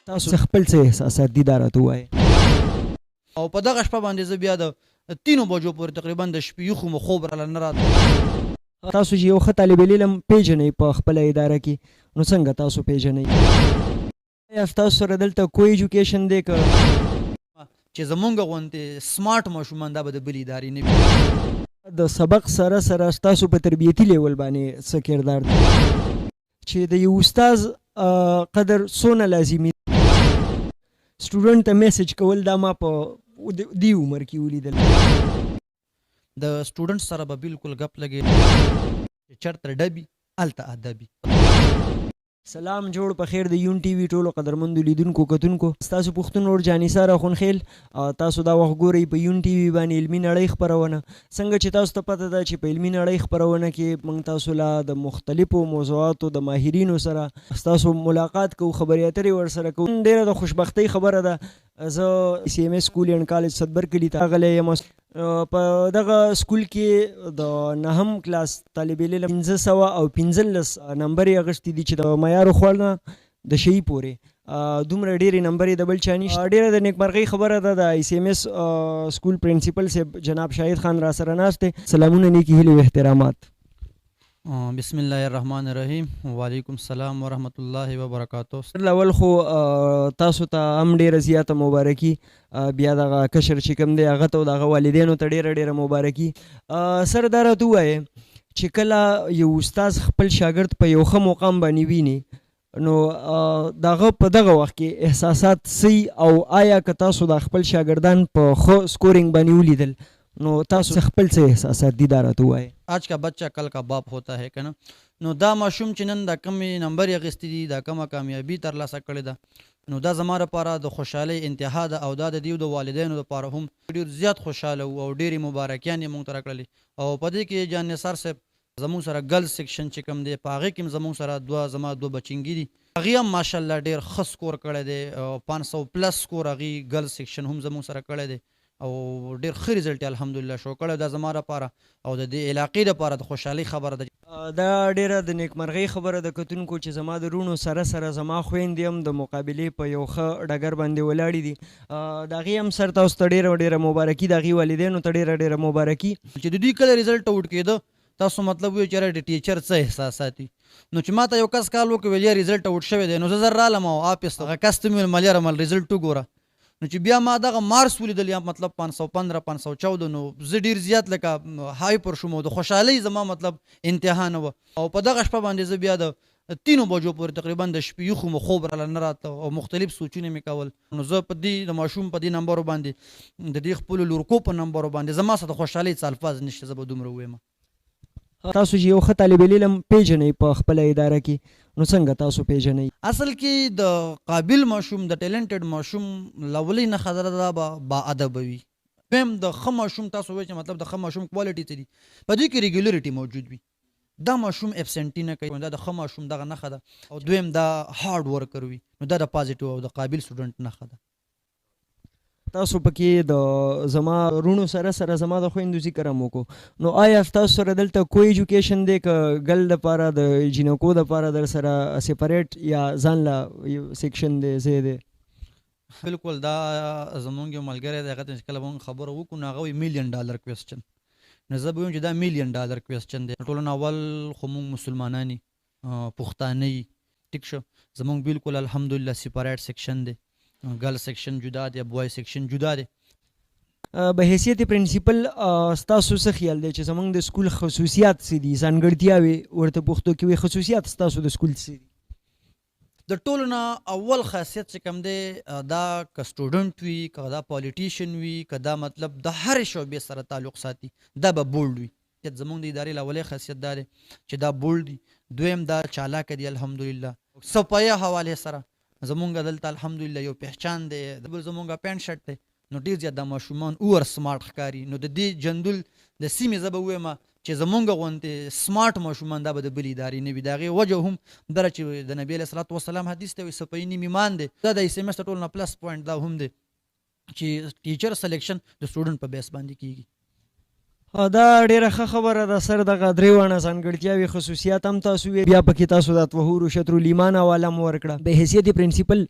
تاسو خپل څه احساسات دي دا راته ووایئ. او په دغه شپه باندې زه بیا د 3 بجو پورې تقریبا د شپې یخو مو خوب راله نه راته. تاسو چې یو ښه طالب علم پیژنئ په خپله اداره کې نو څنګه تاسو پیژنئ؟ ایا ستاسو سره دلته کو ایجوکیشن دی که چې زمونږ غوندې سمارټ ماشومان دا به د بلې ادارې نه وي. د سبق سره سره ستاسو په تربیتي لیول باندې څه کردار دی چې د یو استاز قدر څونه لازمي سټوډنټ ته میسج کول دا ما په دې عمر کې ولیدل. د سټوډنټ سره به بالکل ګپ لګي چې چرته ډبي هلته ادبي. سلام جوړ په خیر د یون ټي وي ټولو قدرمندو لیدونکو کتونکو. ستاسو پوښتنه اور جانثار اخونخیل تاسو دا وخت ګورئ په یون ټي وي باندې علمي نړۍ خپرونه. څنګه چې تاسو ته پته ده چې په علمي نړۍ خپرونه کې موږ تاسو له د مختلفو موضوعاتو د ماهرینو سره ستاسو ملاقات کوو، خبرې اترې ورسره کوو. ډېره د خوشبختۍ خبره ده زه سی ایم ایس سکول اینډ کالج صدبر کلي ته راغلی یم. په دغه سکول کې د 9م کلاس طالب علم 515 نمبر یې اخیستی دي چې د معیارو خور نه د شي پورې دومره ډېرې نمبر یې د بل چا نشته. ډېره د نیکمرغۍ خبره ده د سی ایم ایس سکول پرنسپل صاحب جناب شاهد خان را سره ناست دی. سلامونه، نیکې هیلې او احترامات. بسم الله الرحمن الرحیم. وعلیکم السلام ورحمۃ الله وبرکاتہ. اول خو تاسو ته هم ډېره زیاته مبارکي، بیا دغه کشر چې کوم دی هغه ته او دغه والدینو ته ډېره ډېره مبارکي. سر دا راته ووایې چې کله یو استاز خپل شاګرد په یو ښه مقام باندې ویني نو دغه په دغه وخت کې احساسات سی او آیا که تاسو د خپل شاګردان په ښه سکورینګ باندې ولیدل نو تاسو خپل څه احساسات دي دا راته ووایئ. آج کا بچہ کل کا باپ ہوتا ہے که نه. نو دا ماشوم چې نن دا کمې نمبر یې اخیستی دي، دا کمه کامیابي ترلاسه کړې ده، نو دا زما لپاره د خوشحالۍ انتها ده او دا د دیو د والدینو لپاره هم ډېر زیات خوشحاله وو او ډېرې مبارکیانې موږ ته راکړلې. او په دې کې جان نثار صاحب زموږ سره ګرل سیکشن چې کوم دی په هغې کې هم زموږ سره زما دوه بچنګي دي، هغې هم ماشاءالله ډېر ښه سکور کړی دی. 500 پلس سکور هغې ګرل سیکشن هم زموږ سره کړی دی او ډېر ښه ریزلټ یې الحمدلله شو کړی. دا زما لپاره او د دې علاقې لپاره د خوشحالۍ خبره ده. دا ډېره د نیکمرغۍ خبره ده کتونکو چې زما د وروڼو سره سره زما خویندې هم د مقابلې په یو ښه ډګر باندې ولاړې دي. د هغې هم سر تاسو ته ډېره ډېره مبارکي، د هغې والدینو ته ډېره ډېره مبارکي. چې د دوی کله ریزلټ آوټ کېده تاسو مطلب وایو چې د ټیچر څه احساسات دي. نو چې ما ته یو کس کال وکړ ویل یا ریزلټ آوټ شوی دی، نو زه زر رالم او آفس هغه کس ته مې ویل ملیاره مل ریزلټ وګوره. نو چې بیا ما دغه مارکس ولیدل یا مطلب 515 514 نو زه ډېر زیات لکه هایپر شوم او د خوشحالۍ زما مطلب انتها نه وه. او په دغه شپه باندې زه بیا د 3 بجو پورې تقریبا د شپې یخو مو خوب راله نه راته او مختلف سوچونه مې کول. نو زه په دې د ماشوم په دې نمبرو باندې د دې خپلو لورکو په نمبرو باندې زما سره د خوشحالۍ څه الفاظ نشته، زه به دومره ووایم. تاسو چې یو ښه طالب علم پیژنئ په خپله اداره کې نو څنګه تاسو پیژنئ؟ اصل کې د قابل ماشوم د ټیلنټډ ماشوم لولۍ نښه ده دا به با ادبه وي. دویم د ښه ماشوم تاسو وایئ چې مطلب د ښه ماشوم کوالټي څه دي، په دې کې ریګولریټي موجود وي. دا ماشوم ابسنټي نه کوي، دا د ښه ماشوم دغه نښه ده. او دویم دا هارډ ورکر وي، نو دا د پازیټیو او د قابل سټوډنټ نښه ده. تاسو پکې د زما رونو سره سره زما د خویندو ذکر هم وکړو، نو آیا تاسو سره دلته کو ایجوکیشن دی که ګل دپاره د جینکو دپاره در سره سپریټ یا ځان له سیکشن دی ځای دی؟ بالکل دا زمونږ یو ملګری دی، هغه ته چې کله به موږ خبره وکړو نو هغه وایي $1,000,000 کوېسچن. نو زه به وایم چې دا $1,000,000 کوېسچن دی. ټولو نه اول خو موږ مسلمانان یو، پښتانه یي، ټیک شو. زمونږ بالکل الحمدلله سپریټ سیکشن دی، ګرل سیکشن جدا دی، بوای سیکشن جدا دی. به حیثیت پرنسپل ستاسو څه خیال دی چې زموږ د سکول خصوصیات څه دي، ځانګړتیاوې ورته پښتو کې وایي، خصوصیات ستاسو د سکول څه دي؟ د ټولو نه اول خاصیت چې کوم دی دا که سټوډنټ وي، که دا پالیټیشن وي، که دا مطلب د هرې شعبې سره تعلق ساتي، دا به بولډ وي. زمونږ د ادارې اولې خاصیت دا دی چې دا بولډ دي. دویم دا چالاکه دي الحمدلله. صفایه حوالې سره زمونږ دلته الحمدلله یو پهچان دی، بل زمونږ پینټ شرټ دی، نو ډېر زیات د ماشومان اور سمارټ ښکاري. نو د دې جندول د سیمې زه به ووایم چې زمونږ غوندې سمارټ ماشومان دا به د بلې ادارې نه وي. د هغې وجه هم دره چې د نبي علیه صلات وسلام حدیث دی، وایي صفایي نیم ایمان دی. دا د SMS ټول نه پلس پوینټ دا هم دی چې ټیچر سلیکشن د سټوډنټ په بیس باندې کېږي. دا ډیره ښه خبره ده سر. دغه درې واړه ځانګړتیاوې خصوصیات هم تاسو ویل، بیا پکې تاسو د طهور شطر الایمان حواله هم ورکړه. به حیثیت پرنسپل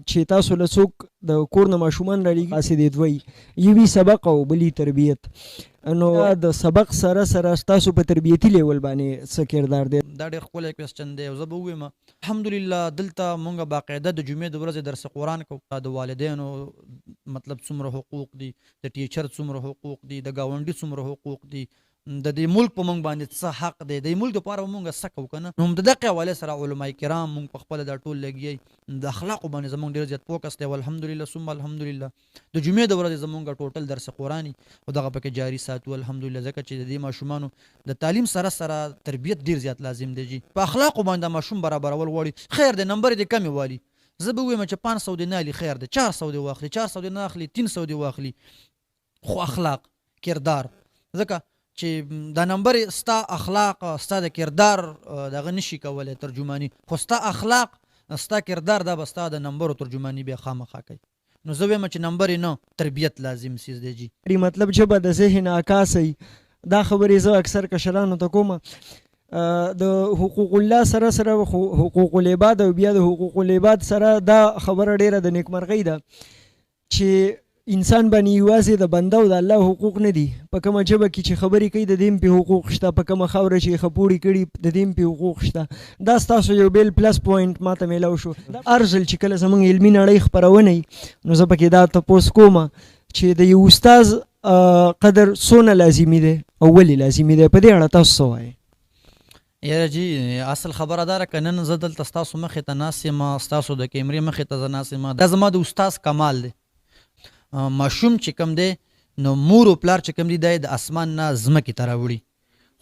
چې تاسو له څوک د کور نه ماشومان رالیږي تاسې دې دوی یوي سبق او بلي تربیت، نو د سبق سره سره ستاسو په تربیتي لیول باندې څه کردار دی؟ دا ډېر ښکلی کوېسچن دی او زه به ووایم الحمدلله دلته مونږ باقاعده د جمعې د ورځې درس قرآن کوو. د والدینو مطلب څومره حقوق دي، د ټیچر څومره حقوق دي، د ګاونډي څومره حقوق دي، د دې ملک په مونږ باندې څه حق دی، د دې ملک دپاره به مونږ څه کوو که نه. نو د دغې حوالې سره علما کرام مونږ په خپله دا ټول لګیی د اخلاقو باندې زمونږ ډېر زیات فوکس دی. الحمدلله ثم الحمدلله د جمعې د ورځې زمونږ ټوټل درس قرآني او دغه پکې جاري ساتو الحمدلله، ځکه چې د دې ماشومانو د تعلیم سره سره تربیت ډېر زیات لازم دی جي. په اخلاقو باندې ماشوم برابرول غواړي، خیر دی نمبر دې کمې والي، زه به ووایم چې 500 دې نه الي خیر دی، 400 دې واخلي، 400 دې نه اخلي، 300 دې واخلي، خو اخلاق کردار، ځکه چې دا نمبر ستا اخلاق ستا د کردار دغه نشي کولی ترجماني، خو ستا اخلاق ستا کردار دا به ستا د نمبرو ترجماني بیا خامخا کوي. نو زه وایم چې نمبر نه تربیت لازم سیز دی جي. مطلب چې به د ذهن عکاسي دا خبرې زه اکثر کشرانو ته کوم، د حقوق الله سره سره حقوق العباد او بیا د حقوق العباد سره دا خبره ډیره د نیکمرغۍ ده چې انسان باندې یوازې د بنده او د الله حقوق نه دي. په کومه ژبه کې چې خبرې کوي د دې هم پې حقوق شته، په کومه خاوره چې خپوړې کړي د دې هم پې حقوق شته. دا ستاسو یو بیل پلس پوینټ ماته میلاو شو. هر ځل چې کله زموږ علمي نړۍ خپرونه وي نو زه پکې دا تپوس کوم چې د یو استاز قدر څونه لازمي دی او ولې لازمي دی، په دې اړه تاسو څه وایئ؟ یاره جی اصل خبره دا ده که نن زه دلته ستاسو مخې ته ناست یم، ستاسو د کیمرې مخې ته زه ناست یم، دا زما د استاز کمال دی. ماشوم چې کوم دی نو مور او پلار چې کوم دی دا د اسمان نه ځمکې ته راوړي،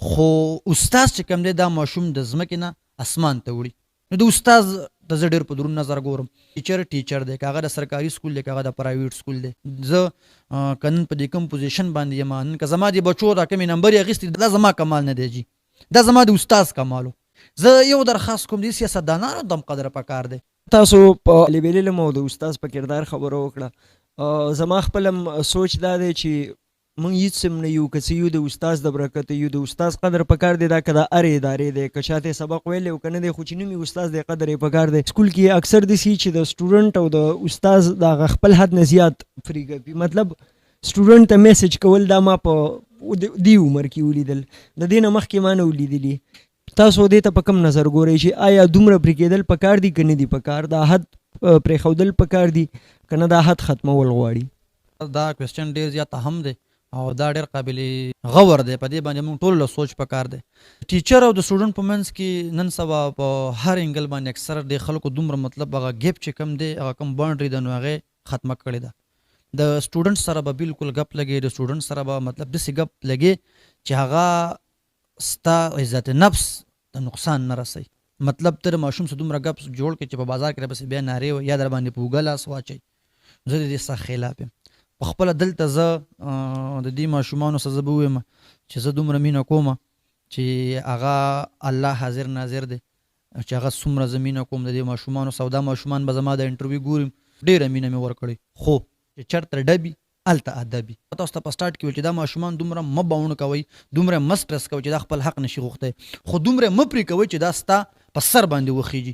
خو استاز چې کوم دی دا ماشوم د ځمکې نه اسمان ته وړي. نو د استاز ته زه ډېر په درون نظر ګورم. ټیچر دی، که هغه د سرکاري سکول دی، که هغه د پرایویټ سکول دی. زه که نن په دې کوم پوزیشن باندې یم، نن که زما د بچو دا کمې نمبرې اخیستې دا زما کمال نه دی جي، دا زما د استاز کمالو. زه یو درخواست کوم دې سیاستدانانو دم قدر پکار دی. تاسو په طالب علم او د استاز په کردار خبره وکړه. زما خپلم سوچ دا دی چې موږ هیڅ هم نه یو، که څه یو د استاز د برکته یو. د استاز قدر پکار دی، دا که د هرې ادارې دی، که چاته سبق ویلی او که نه دی، خو چې نوم یې استاز دی قدر یې پکار دی. سکول کې اکثر داسې چې د سټوډنټ او د استاز د هغه خپل حد نه زیات فري کوي، مطلب سټوډنټ ته میسج کول دا ما په دې عمر کې ولیدل، د دې نه مخکې ما نه ولیدلي. تاسو دې ته په کوم نظر ګورئ چې آیا دومره پرې کېدل پکار دي که نه دي پکار، دا حد پرېښودل پکار دي که نه دا حد ختمول غواړي؟ دا کوېسچن ډېر زیات اهم دی او دا ډېر قابل غور دی، په دې باندې موږ ټولو له سوچ پکار دی. ټیچر او د سټوډنټ په منځ کې نن سبا په هر انګل باندې اکثر د خلکو دومره مطلب هغه ګیپ چې کم دی، هغه کم باونډري ده، نو هغې ختمه کړې ده. د سټوډنټ سره به بالکل ګپ لګي، د سټوډنټ سره به مطلب داسې ګپ لګي چې هغه ستا عزت نفس ته نقصان نه رسوي. مطلب ته د ماشوم سره دومره ګپ جوړ کړي چې په بازار کې راپسې بیا نارې یا در باندې په اوږه لاس واچوي. زه د دې سخت خلاف یم. په خپله دلته زه د دې ماشومانو سره زه به ووایم چې زه دومره مینه کوم چې هغه الله حاضر ناظر دی، چې هغه څومره زه مینه کوم د دې ماشومانو سره. دا ماشومان به زما د انټرویو ګورم، ډېره مینه مې ورکړې، خو چې چېرته ډبي هلته ادبي. تاسو ته په سټارټ کې ویل چې دا ماشومان دومره مه باونډ کوئ، دومره مه سټرس کوئ چې دا خپل حق نشي غوښتی، خو دومره مه پرې کوئ چې دا ستا په سر باندې وخیږي.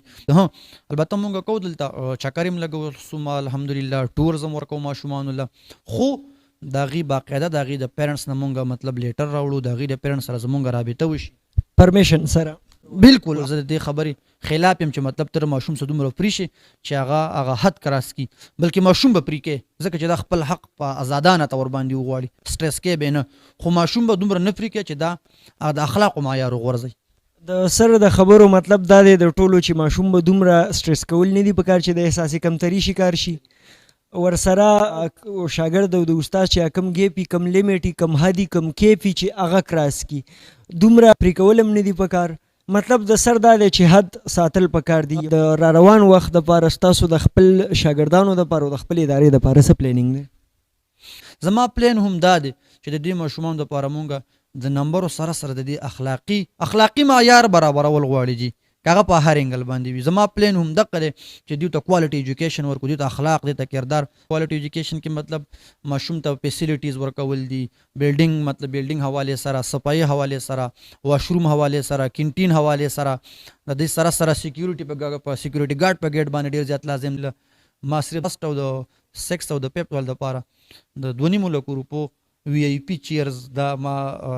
البته مونږ کوو دلته چکر یم لګول څومره الحمدلله، ټورز هم ورکوو ماشومانو له، خو د هغې باقاعده د هغې د پیرنټس نه مونږ مطلب لیټر راوړو، د هغې د پیرنټس سره زمونږ رابطه وشي پرمیشن سره. بالکل زه د دې خبرې خلاف یم چې مطلب تر ماشوم سره دومره پرې شي چې هغه حد کراس کي، بلکې ماشوم به پرې کوي ځکه چې دا خپل حق په ازادانه طور باندې وغواړي، سټرس کوي به نه، خو ماشوم به دومره نه پرې کوي چې دا د اخلاقو معیار وغورځوي. د سره د خبرو مطلب دا دی د ټولو چې ماشوم به دومره سټرس کول نه دي پکار چې د احساسي کمتري شکار شي. ورسره شاګرد او د استاد چې کم ګیپي کم لیمیټي کم حدي کم کیفي چې هغه کراس کی، دومره پرې کول هم نه دي پکار. مطلب د سر دا دی چې حد ساتل پکار دي. د را روان وخت دپاره ستاسو د خپل شاګردانو دپاره او د خپل ادارې دپاره څه پلانینګ دی؟ زما پلان هم دا دی چې د دې ماشومانو دپاره مونږ د نمبرو سره سره د دې اخلاقي معیار برابرول غواړي جي، هغه په هر انګل باندې وي. زما پلان هم دغه دی چې دوی ته کوالټي ایجوکیشن ورکړو، دوی ته اخلاق، دوی ته کردار. کوالټي ایجوکیشن کې مطلب ماشوم ته فیسیلیټیز ورکول دي، بلډینګ مطلب بلډینګ حواله سره، صفایي حواله سره، واشروم حواله سره، کینټین حواله سره، د دې سره سره سکیورټي په سکیورټي ګارد په گیټ باندې ډیر زیات لازم له ما صرف فسټ او د سکس او د پیپ ول د پاره د 2.5 لکو روپو وی آی پی چیرز دا ما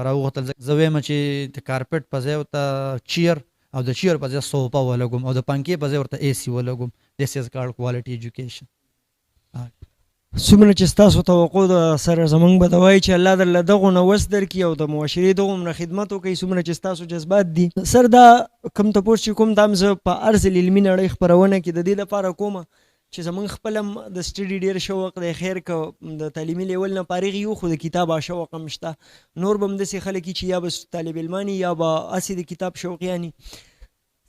راوغتل. زویم چې د کارپټ په ځای ورته چیر او د چیر په ځای صوفا ولګوم او د پنکې په ځای ورته اے سی ولګوم. دیس از کارډ کوالټي ایجوکیشن. څومره چې ستاسو توقع د سره زمونږ به دا وایي چې الله درله دغو نه وس درکړي او د معاشرې دغو نه خدمت وکړي، څومره چې ستاسو جذبات دي. سر دا کوم تپوس چې کوم دا هم زه په عرض العلمي نړۍ خپرونه کې د دې لپاره کومه چې زمونږ خپل هم د سټډي ډېر شوق دی. خیر که د تعلیمي لیول نه فارغ یو خو د کتاب شوق هم شته. نور به هم داسې خلک چې یا به طالب علماني یا به هسې د کتاب شوقیاني.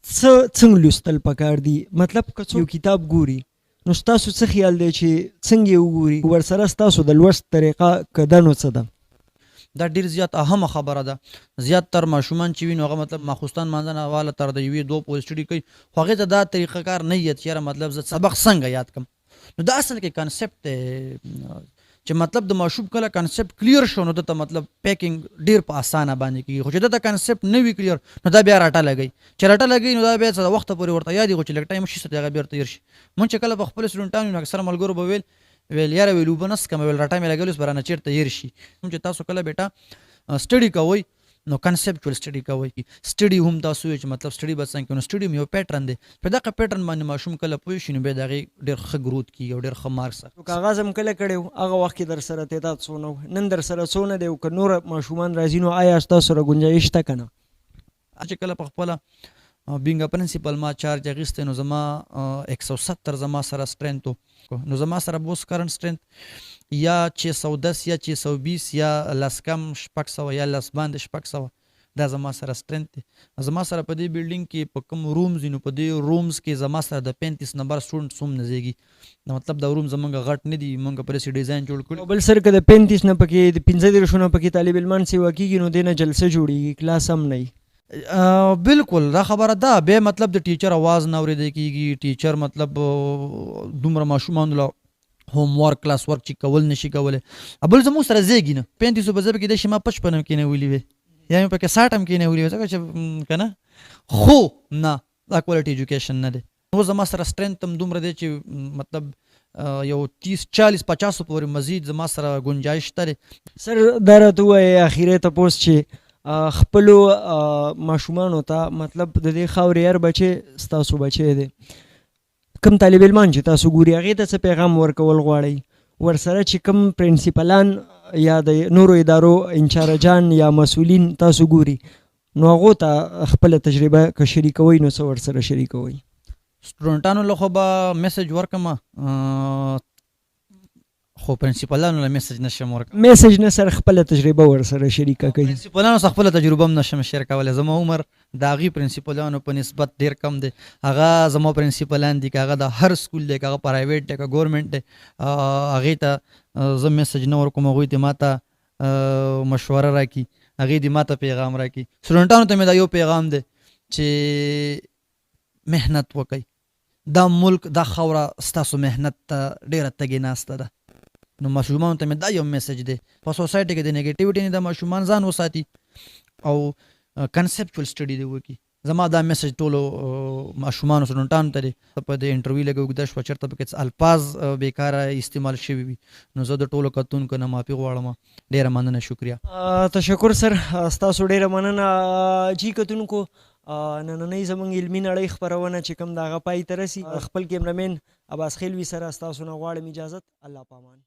څنګه لوستل پکار دي؟ مطلب که څوک یو کتاب ګوري نو ستاسو څه خیال دی چې څنګه یې وګوري؟ ورسره ستاسو د لوست طریقه که ده نو څه ده؟ دا ډیر زیات اهمه خبره ده. زیات تر ماشومان چې وي نو هغه مطلب ماخوستان مانځنه واله تر د یوې 2 پورې سټډي کوي، خو هغې ته دا طریقه کار نه یاد چې یاره مطلب زه سبق څنګه یاد کړم. نو دا اصل کې کنسپټ دی چې مطلب د ماشوم کله کنسپټ کلیر شو نو دته مطلب پیکینګ ډیر په اسانه باندې کیږي. خو چې دته کنسپټ نه وي کلیر نو دا بیا راټه لګي، چې راټه لګي نو دا بیا څه وخت پورې ورته یادي، خو چې لږ ټایم شي څه هغه بیا تیر شي. مونږ چې کله په خپل سټوډنټانو نو اکثر ملګرو به ویل یاره ویلو بنس کم ویل راټه مې لګولس برانه چیرته هیر شي. چې تاسو کله بیٹا سټډي کوئ نو کنسپچوال سټډي کوئ. سټډي هم تاسو چې مطلب سټډي به څنګه کوي، نو سټډي یو پیټرن دی. په دغه پیټرن باندې ماشوم کله پوه شي نو بیا د هغې ډېر ښه ګروت کېږي او ډېر ښه مارکس اخلي. کاغذ هم کله کړی و هغه وخت کې در سره تعداد څونه و، نن در سره څونه دی او که نور ماشومان راځي نو آیا ستاسو سره ګنجایش شته که نه؟ چې کله په خپله بینګ پرنسپل ما چارج اخیستی نو زما 170 زما سره سټرینث و. نو زما سره به اوس کرنټ سټرینث یا 610 یا 620 یا لس کم 600 یا لس باندې 600 دا زما سره سټرینث دی. زما سره په دې بلډینګ کې په کوم رومز نو په دې رومز کې زما سره د 35 نمبر سټوډنټ هم نه زیږي. مطلب دا روم زمونږ غټ نه دي، مونږ په داسې ډیزاین جوړ کړي. بل سر که د 35 نه پکې د 15 نه پکې طالب علمان سیوا کېږي نو دې نه جلسه جوړېږي، کلاس هم نه وي. بالکل دا خبره ده. بیا مطلب د ټیچر आवाज نه اورېدل کېږي. ټیچر مطلب دومره ماشومانو له هوم ورک کلاس ورک چې کول نشي کولی. بل زموږ سره زیږي نه 35 په ځای کې د شي ما 55 کې نه ویلي وي یا مې پکې 60 کې نه ویلي وي ځکه چې که نه خو نه دا کوالټي ایجوکیشن نه دی. نو زما سره سټرینث هم دومره دی چې مطلب یو 30 40 50 پورې مزید زما سره ګنجایش شته دی. سر دا راته ووایه اخیری تپوس چې خپلو ماشومانو ته مطلب د دې خاورې هر بچی ستاسو بچی دی، کم طالب علمان چې تاسو ګوري هغې ته څه پیغام ورکول غواړئ؟ ورسره چې کم پرنسپلان یا د نورو ادارو انچارجان یا مسؤلین تاسو ګوري نو هغو ته خپله تجربه که شریکوئ نو څه ورسره شریکوئ؟ سټوډنټانو له خو به میسج ورکړم خو پرنسپلانو له میسج نشم ورکړم. میسج نه سره خپله تجربه ورسره شریکه کوي. پرنسپلانو سره خپله تجربه هم نشم شیر کولی. زما عمر د هغې پرنسپلانو په نسبت ډېر کم دی. هغه زما پرنسپلان دي که هغه د هر سکول دی که هغه پرایویټ دی که ګورمنټ دی هغې ته زه میسج نه ورکوم. هغوی دې ما ته مشوره راکړي، هغې دې ما ته پیغام راکړي. سټوډنټانو ته مې دا یو پیغام دی چې محنت وکئ. دا ملک دا خاوره ستاسو محنت ته ډېره تږې ناسته ده. نو ماشومانو ته مې دا یو میسج دی په سوسایټي کې د نیګیټیوټي نه د ماشومان ځان وساتي او کنسپچوال سټډي دی وکړي. زما دا میسج ټولو ماشومانو سټوډنټانو ته دی. په دې انټرویو لږ اوږده شوه چېرته پکې څه الفاظ بیکاره استعمال شوي وي نو زه د ټولو کتونکو نه معافي غواړم. ډېره مننه، شکریه. تشکر سر، ستاسو ډېره مننه. جی کتونکو نننۍ زموږ علمي نړۍ خپرونه چې کوم د هغه پای ته رسي، خپل کیمرامین عباس خیلوي سره ستاسو نه غواړم اجازت. الله پامان.